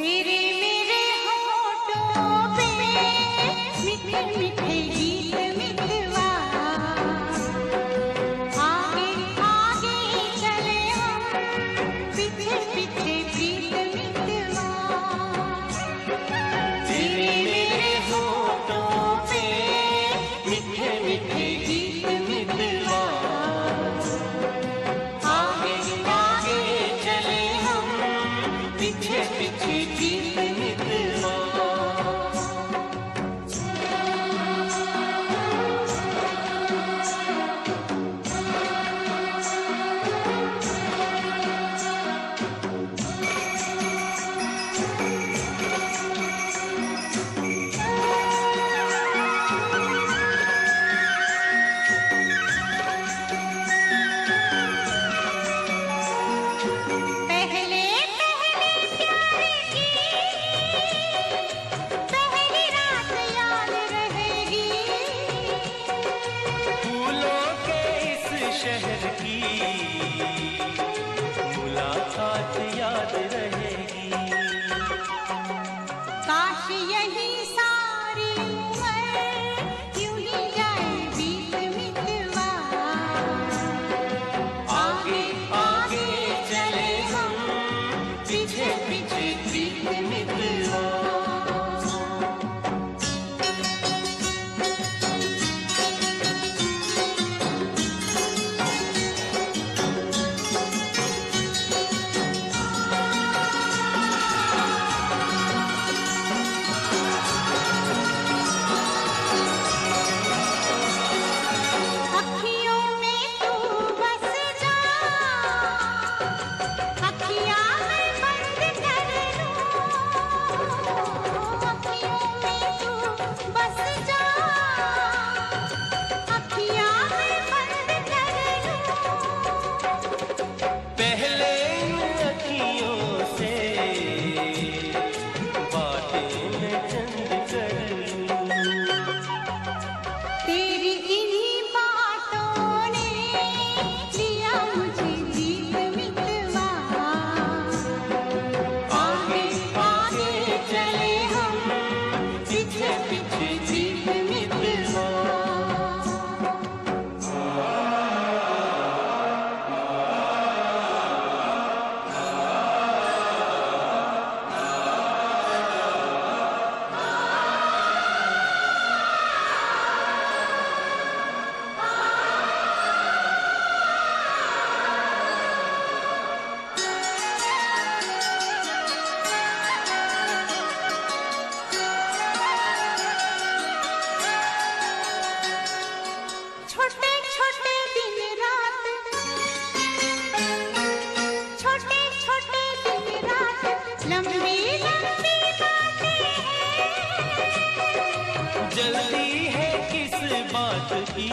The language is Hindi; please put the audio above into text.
तेरे मेरे होठों पे मीठे मीठे गीत मितवा, आगे आगे चले हम पीछे पीछे प्रीत मितवा। तेरे मेरे होठों पे मीठे मीठे गीत मितवा, आगे आगे चले हम पीछे पीछे प्रीत मितवा। पहले पहले प्यार की पहली रात याद रहेगी, फूलों के इस शहर की मुलाकात याद रहेगी। काश यही सारी उम्र यूं ही जाए बीत मितवा, आगे आगे चले हम पीछे पीछे प्रीत मितवा। अखियों में तू बस जा, अखियाँ मैं बंद कर लूं, अखियों में तू बस जा, अखियाँ मैं बंद कर लूं। पहले इन अखियों से बातें मैं चंद कर लूं। तेरी इन्हीं बातों ने लिया मुझे जीत मितवा, आगे आगे चले हम पीछे पीछे प्रीत मितवा। छोटे छोटे दिन रात, छोटे छोटे दिन रात, लंबी लंबी बातें हैं। जल्दी है किस बात की